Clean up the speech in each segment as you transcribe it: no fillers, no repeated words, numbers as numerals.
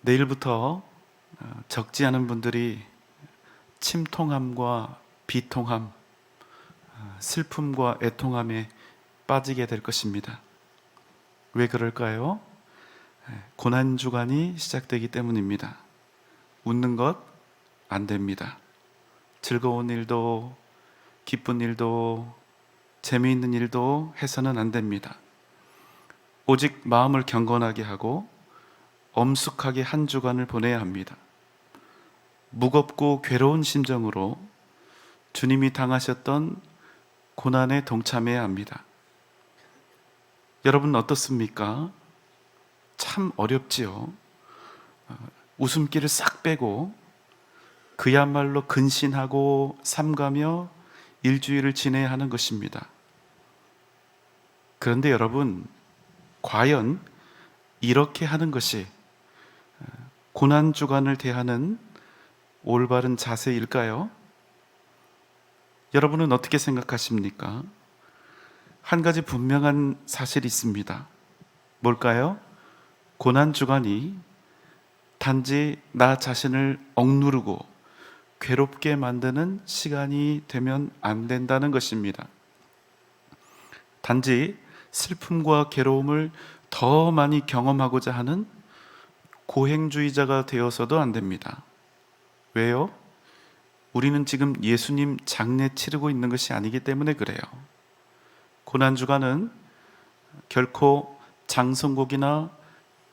내일부터 적지 않은 분들이 침통함과 비통함, 슬픔과 애통함에 빠지게 될 것입니다. 왜 그럴까요? 고난주간이 시작되기 때문입니다. 웃는 것 안 됩니다. 즐거운 일도 기쁜 일도 재미있는 일도 해서는 안 됩니다. 오직 마음을 경건하게 하고 엄숙하게 한 주간을 보내야 합니다. 무겁고 괴로운 심정으로 주님이 당하셨던 고난에 동참해야 합니다. 여러분 어떻습니까? 참 어렵지요. 웃음기를 싹 빼고 그야말로 근신하고 삼가며 일주일을 지내야 하는 것입니다. 그런데 여러분, 과연 이렇게 하는 것이 고난주간을 대하는 올바른 자세일까요? 여러분은 어떻게 생각하십니까? 한 가지 분명한 사실이 있습니다. 뭘까요? 고난주간이 단지 나 자신을 억누르고 괴롭게 만드는 시간이 되면 안 된다는 것입니다. 단지 슬픔과 괴로움을 더 많이 경험하고자 하는 고행주의자가 되어서도 안 됩니다. 왜요? 우리는 지금 예수님 장례 치르고 있는 것이 아니기 때문에 그래요. 고난주간은 결코 장성곡이나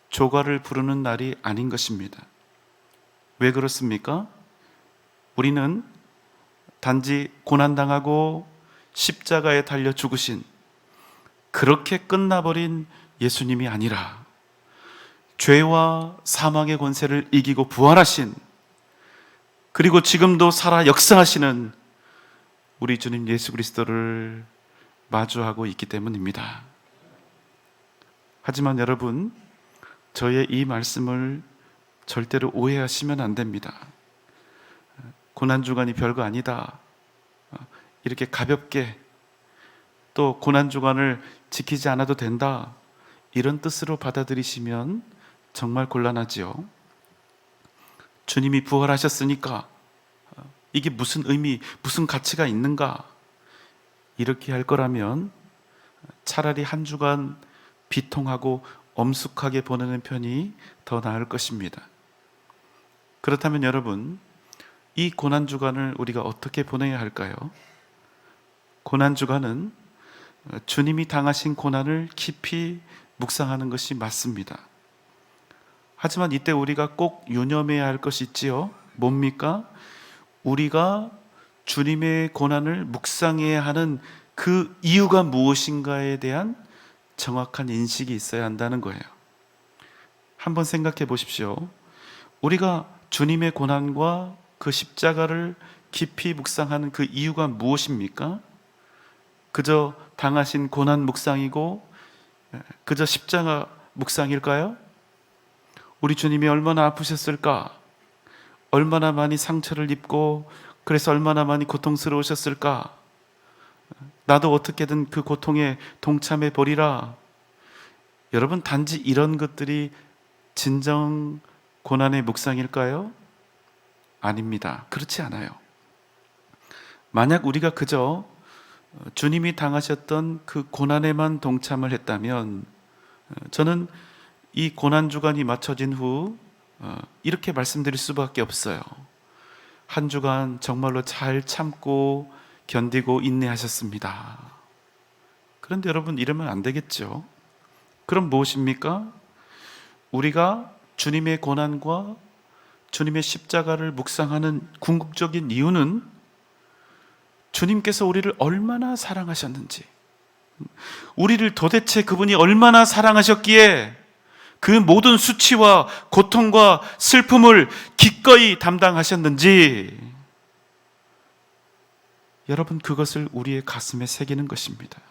조가를 부르는 날이 아닌 것입니다. 왜 그렇습니까? 우리는 단지 고난당하고 십자가에 달려 죽으신, 그렇게 끝나버린 예수님이 아니라 죄와 사망의 권세를 이기고 부활하신, 그리고 지금도 살아 역사하시는 우리 주님 예수 그리스도를 마주하고 있기 때문입니다. 하지만 여러분, 저의 이 말씀을 절대로 오해하시면 안 됩니다. 고난주간이 별거 아니다, 이렇게 가볍게, 또 고난주간을 지키지 않아도 된다, 이런 뜻으로 받아들이시면 정말 곤란하지요. 주님이 부활하셨으니까 이게 무슨 의미, 무슨 가치가 있는가, 이렇게 할 거라면 차라리 한 주간 비통하고 엄숙하게 보내는 편이 더 나을 것입니다. 그렇다면 여러분, 이 고난주간을 우리가 어떻게 보내야 할까요? 고난주간은 주님이 당하신 고난을 깊이 묵상하는 것이 맞습니다. 하지만 이때 우리가 꼭 유념해야 할 것이 있지요. 뭡니까? 우리가 주님의 고난을 묵상해야 하는 그 이유가 무엇인가에 대한 정확한 인식이 있어야 한다는 거예요. 한번 생각해 보십시오. 우리가 주님의 고난과 그 십자가를 깊이 묵상하는 그 이유가 무엇입니까? 그저 당하신 고난 묵상이고 그저 십자가 묵상일까요? 우리 주님이 얼마나 아프셨을까? 얼마나 많이 상처를 입고 그래서 얼마나 많이 고통스러우셨을까? 나도 어떻게든 그 고통에 동참해 보리라. 여러분, 단지 이런 것들이 진정 고난의 묵상일까요? 아닙니다. 그렇지 않아요. 만약 우리가 그저 주님이 당하셨던 그 고난에만 동참을 했다면, 저는 이 고난주간이 맞춰진 후 이렇게 말씀드릴 수밖에 없어요. 한 주간 정말로 잘 참고 견디고 인내하셨습니다. 그런데 여러분, 이러면 안 되겠죠. 그럼 무엇입니까? 우리가 주님의 고난과 주님의 십자가를 묵상하는 궁극적인 이유는 주님께서 우리를 얼마나 사랑하셨는지, 우리를 도대체 그분이 얼마나 사랑하셨기에 그 모든 수치와 고통과 슬픔을 기꺼이 담당하셨는지, 여러분, 그것을 우리의 가슴에 새기는 것입니다.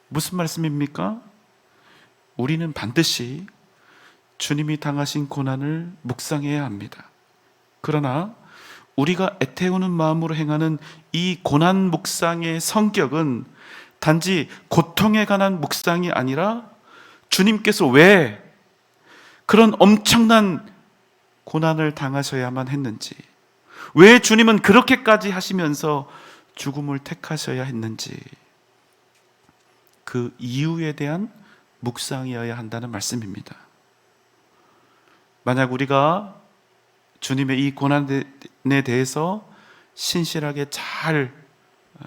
무슨 말씀입니까? 우리는 반드시 주님이 당하신 고난을 묵상해야 합니다. 그러나 우리가 애태우는 마음으로 행하는 이 고난 묵상의 성격은 단지 고통에 관한 묵상이 아니라 주님께서 왜 그런 엄청난 고난을 당하셔야만 했는지, 왜 주님은 그렇게까지 하시면서 죽음을 택하셔야 했는지, 그 이유에 대한 묵상이어야 한다는 말씀입니다. 만약 우리가 주님의 이 고난에 대해서 신실하게 잘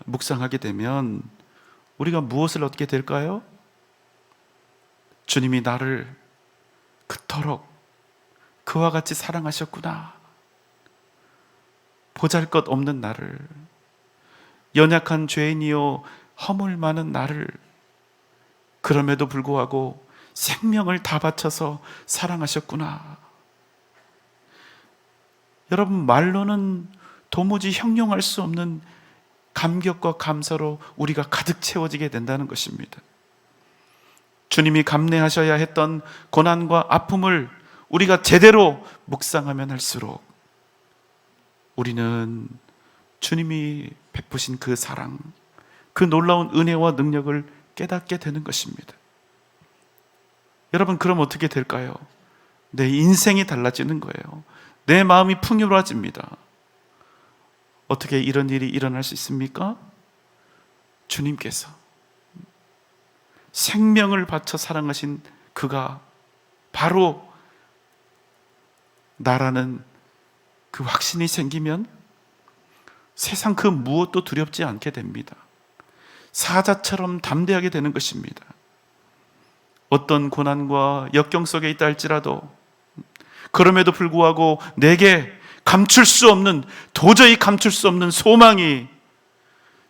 묵상하게 되면 우리가 무엇을 얻게 될까요? 주님이 나를 그토록 그와 같이 사랑하셨구나. 보잘것없는 나를, 연약한 죄인이요 허물 많은 나를, 그럼에도 불구하고 생명을 다 바쳐서 사랑하셨구나. 여러분, 말로는 도무지 형용할 수 없는 감격과 감사로 우리가 가득 채워지게 된다는 것입니다. 주님이 감내하셔야 했던 고난과 아픔을 우리가 제대로 묵상하면 할수록 우리는 주님이 베푸신 그 사랑, 그 놀라운 은혜와 능력을 깨닫게 되는 것입니다. 여러분, 그럼 어떻게 될까요? 내 인생이 달라지는 거예요. 내 마음이 풍요로워집니다. 어떻게 이런 일이 일어날 수 있습니까? 주님께서 생명을 바쳐 사랑하신 그가 바로 나라는 그 확신이 생기면 세상 그 무엇도 두렵지 않게 됩니다. 사자처럼 담대하게 되는 것입니다. 어떤 고난과 역경 속에 있다 할지라도 그럼에도 불구하고 내게 감출 수 없는, 도저히 감출 수 없는 소망이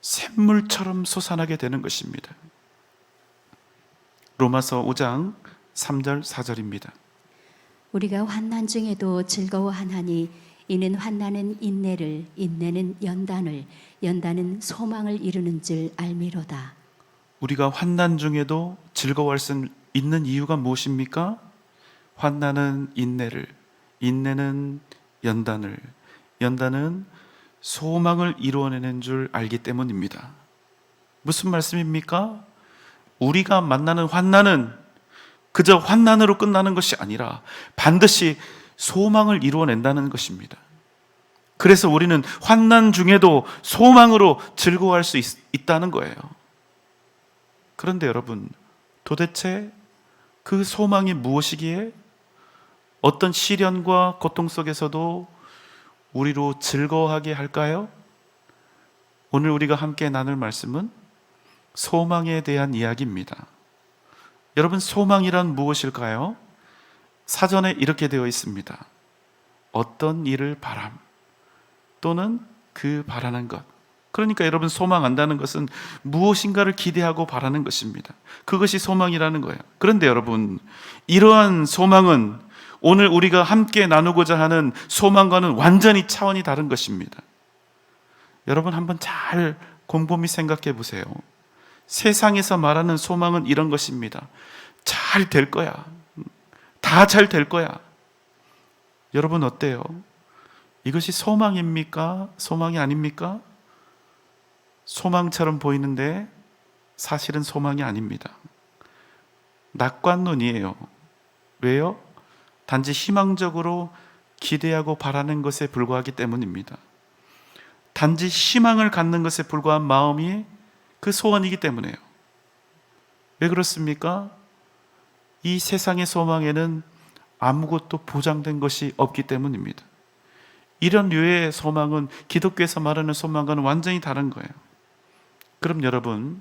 샘물처럼 솟아나게 되는 것입니다. 로마서 5장 3절 4절입니다. 우리가 환난 중에도 즐거워하나니 이는 환난은 인내를, 인내는 연단을, 연단은 소망을 이루는 줄 알미로다. 우리가 환난 중에도 즐거워할 수 있는 이유가 무엇입니까? 환난은 인내를, 인내는 연단을, 연단은 소망을 이루어내는 줄 알기 때문입니다. 무슨 말씀입니까? 우리가 만나는 환난은 그저 환난으로 끝나는 것이 아니라 반드시 소망을 이루어낸다는 것입니다. 그래서 우리는 환난 중에도 소망으로 즐거워할 수 있다는 거예요. 그런데 여러분, 도대체 그 소망이 무엇이기에 어떤 시련과 고통 속에서도 우리로 즐거워하게 할까요? 오늘 우리가 함께 나눌 말씀은 소망에 대한 이야기입니다. 여러분, 소망이란 무엇일까요? 사전에 이렇게 되어 있습니다. 어떤 일을 바람 또는 그 바라는 것. 그러니까 여러분, 소망한다는 것은 무엇인가를 기대하고 바라는 것입니다. 그것이 소망이라는 거예요. 그런데 여러분, 이러한 소망은 오늘 우리가 함께 나누고자 하는 소망과는 완전히 차원이 다른 것입니다. 여러분, 한번 잘 곰곰이 생각해 보세요. 세상에서 말하는 소망은 이런 것입니다. 잘 될 거야. 다 잘 될 거야. 여러분, 어때요? 이것이 소망입니까? 소망이 아닙니까? 소망처럼 보이는데 사실은 소망이 아닙니다. 낙관론이에요. 왜요? 단지 희망적으로 기대하고 바라는 것에 불과하기 때문입니다. 단지 희망을 갖는 것에 불과한 마음이 그 소원이기 때문에요. 왜 그렇습니까? 이 세상의 소망에는 아무것도 보장된 것이 없기 때문입니다. 이런 류의 소망은 기독교에서 말하는 소망과는 완전히 다른 거예요. 그럼 여러분,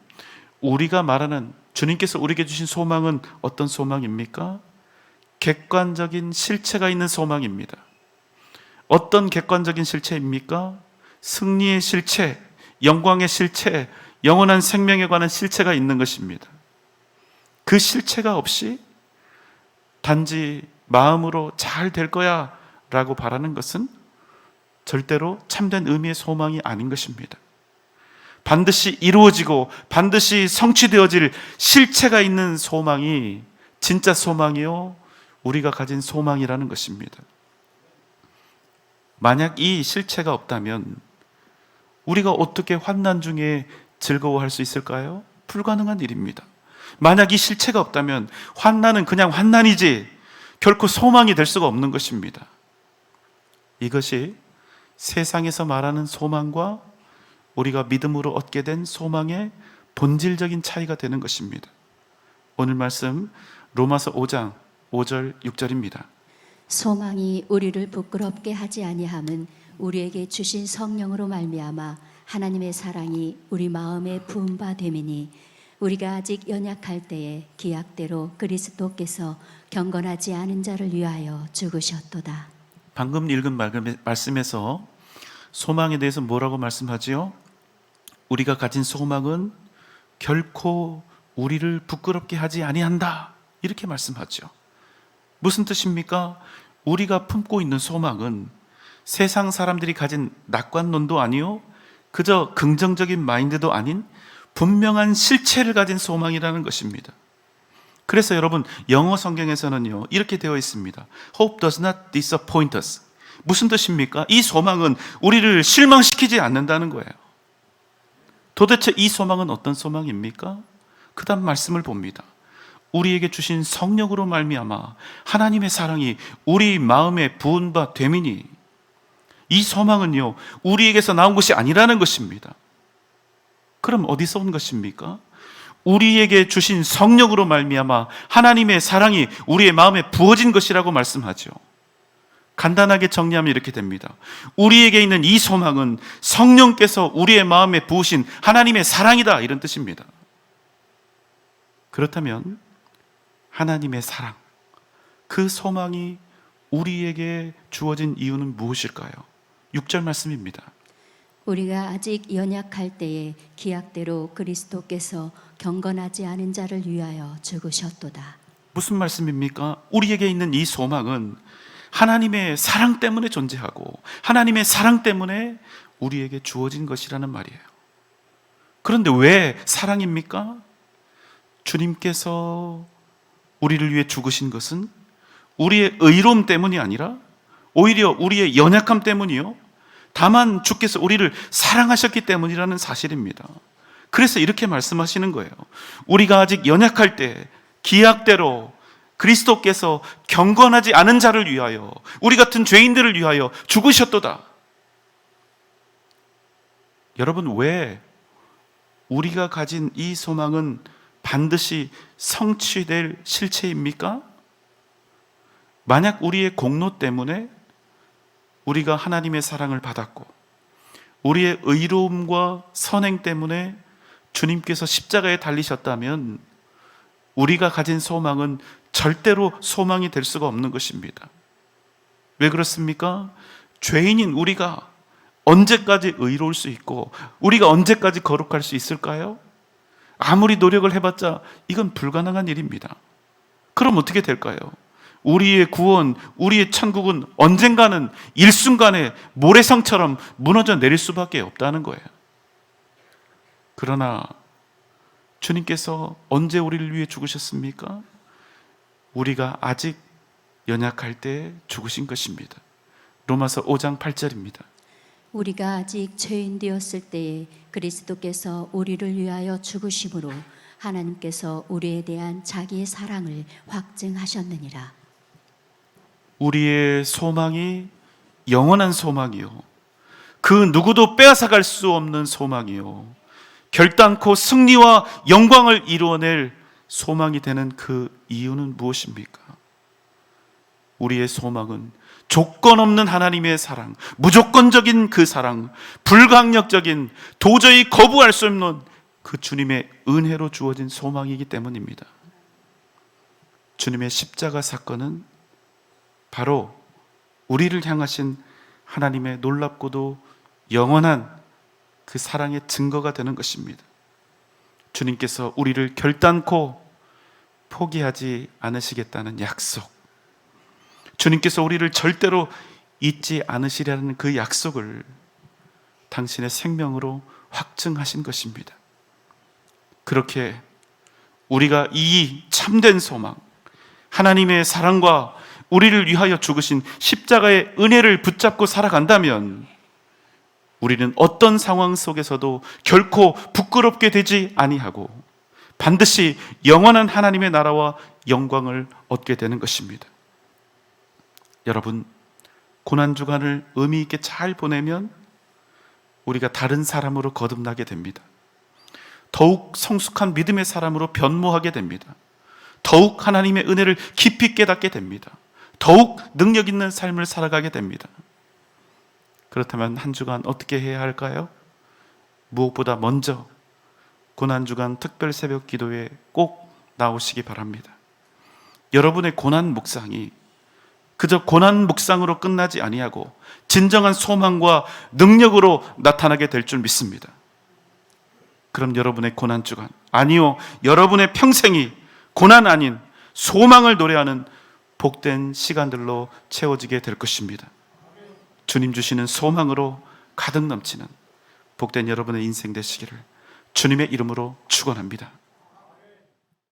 우리가 말하는, 주님께서 우리에게 주신 소망은 어떤 소망입니까? 객관적인 실체가 있는 소망입니다. 어떤 객관적인 실체입니까? 승리의 실체, 영광의 실체, 영원한 생명에 관한 실체가 있는 것입니다. 그 실체가 없이 단지 마음으로 잘 될 거야 라고 바라는 것은 절대로 참된 의미의 소망이 아닌 것입니다. 반드시 이루어지고 반드시 성취되어질 실체가 있는 소망이 진짜 소망이요, 우리가 가진 소망이라는 것입니다. 만약 이 실체가 없다면 우리가 어떻게 환난 중에 즐거워할 수 있을까요? 불가능한 일입니다. 만약 이 실체가 없다면 환난은 그냥 환난이지 결코 소망이 될 수가 없는 것입니다. 이것이 세상에서 말하는 소망과 우리가 믿음으로 얻게 된 소망의 본질적인 차이가 되는 것입니다. 오늘 말씀 로마서 5장 5절 6절입니다. 소망이 우리를 부끄럽게 하지 아니함은 우리에게 주신 성령으로 말미암아 하나님의 사랑이 우리 마음에 부은 바 됨이니 우리가 아직 연약할 때에 기약대로 그리스도께서 경건하지 않은 자를 위하여 죽으셨도다. 방금 읽은 말씀에서 소망에 대해서 뭐라고 말씀하지요? 우리가 가진 소망은 결코 우리를 부끄럽게 하지 아니한다, 이렇게 말씀하죠. 무슨 뜻입니까? 우리가 품고 있는 소망은 세상 사람들이 가진 낙관론도 아니요, 그저 긍정적인 마인드도 아닌 분명한 실체를 가진 소망이라는 것입니다. 그래서 여러분, 영어 성경에서는요 이렇게 되어 있습니다. Hope does not disappoint us. 무슨 뜻입니까? 이 소망은 우리를 실망시키지 않는다는 거예요. 도대체 이 소망은 어떤 소망입니까? 그 다음 말씀을 봅니다. 우리에게 주신 성령으로 말미암아 하나님의 사랑이 우리 마음에 부은 바 됨이니, 이 소망은요 우리에게서 나온 것이 아니라는 것입니다. 그럼 어디서 온 것입니까? 우리에게 주신 성령으로 말미암아 하나님의 사랑이 우리의 마음에 부어진 것이라고 말씀하죠. 간단하게 정리하면 이렇게 됩니다. 우리에게 있는 이 소망은 성령께서 우리의 마음에 부으신 하나님의 사랑이다, 이런 뜻입니다. 그렇다면 하나님의 사랑, 그 소망이 우리에게 주어진 이유는 무엇일까요? 6절 말씀입니다. 우리가 아직 연약할 때에 기약대로 그리스도께서 경건하지 않은 자를 위하여 죽으셨도다. 무슨 말씀입니까? 우리에게 있는 이 소망은 하나님의 사랑 때문에 존재하고 하나님의 사랑 때문에 우리에게 주어진 것이라는 말이에요. 그런데 왜 사랑입니까? 주님께서 우리를 위해 죽으신 것은 우리의 의로움 때문이 아니라 오히려 우리의 연약함 때문이요, 다만 주께서 우리를 사랑하셨기 때문이라는 사실입니다. 그래서 이렇게 말씀하시는 거예요. 우리가 아직 연약할 때 기약대로 그리스도께서 경건하지 않은 자를 위하여, 우리 같은 죄인들을 위하여 죽으셨도다. 여러분, 왜 우리가 가진 이 소망은 반드시 성취될 실체입니까? 만약 우리의 공로 때문에 우리가 하나님의 사랑을 받았고 우리의 의로움과 선행 때문에 주님께서 십자가에 달리셨다면 우리가 가진 소망은 절대로 소망이 될 수가 없는 것입니다. 왜 그렇습니까? 죄인인 우리가 언제까지 의로울 수 있고 우리가 언제까지 거룩할 수 있을까요? 아무리 노력을 해봤자 이건 불가능한 일입니다. 그럼 어떻게 될까요? 우리의 구원, 우리의 천국은 언젠가는 일순간에 모래성처럼 무너져 내릴 수밖에 없다는 거예요. 그러나 주님께서 언제 우리를 위해 죽으셨습니까? 우리가 아직 연약할 때 죽으신 것입니다. 로마서 5장 8절입니다. 우리가 아직 죄인 되었을 때에 그리스도께서 우리를 위하여 죽으심으로 하나님께서 우리에 대한 자기의 사랑을 확증하셨느니라. 우리의 소망이 영원한 소망이요, 그 누구도 빼앗아갈 수 없는 소망이요, 결단코 승리와 영광을 이루어낼 소망이 되는 그 이유는 무엇입니까? 우리의 소망은 조건 없는 하나님의 사랑, 무조건적인 그 사랑, 불강력적인, 도저히 거부할 수 없는 그 주님의 은혜로 주어진 소망이기 때문입니다. 주님의 십자가 사건은 바로 우리를 향하신 하나님의 놀랍고도 영원한 그 사랑의 증거가 되는 것입니다. 주님께서 우리를 결단코 포기하지 않으시겠다는 약속, 주님께서 우리를 절대로 잊지 않으시려는 그 약속을 당신의 생명으로 확증하신 것입니다. 그렇게 우리가 이 참된 소망, 하나님의 사랑과 우리를 위하여 죽으신 십자가의 은혜를 붙잡고 살아간다면 우리는 어떤 상황 속에서도 결코 부끄럽게 되지 아니하고 반드시 영원한 하나님의 나라와 영광을 얻게 되는 것입니다. 여러분, 고난주간을 의미 있게 잘 보내면 우리가 다른 사람으로 거듭나게 됩니다. 더욱 성숙한 믿음의 사람으로 변모하게 됩니다. 더욱 하나님의 은혜를 깊이 깨닫게 됩니다. 더욱 능력 있는 삶을 살아가게 됩니다. 그렇다면 한 주간 어떻게 해야 할까요? 무엇보다 먼저 고난주간 특별 새벽 기도에 꼭 나오시기 바랍니다. 여러분의 고난 묵상이 그저 고난 묵상으로 끝나지 아니하고 진정한 소망과 능력으로 나타나게 될 줄 믿습니다. 그럼 여러분의 고난주간, 아니요, 여러분의 평생이 고난 아닌 소망을 노래하는 복된 시간들로 채워지게 될 것입니다. 주님 주시는 소망으로 가득 넘치는 복된 여러분의 인생 되시기를 주님의 이름으로 축원합니다.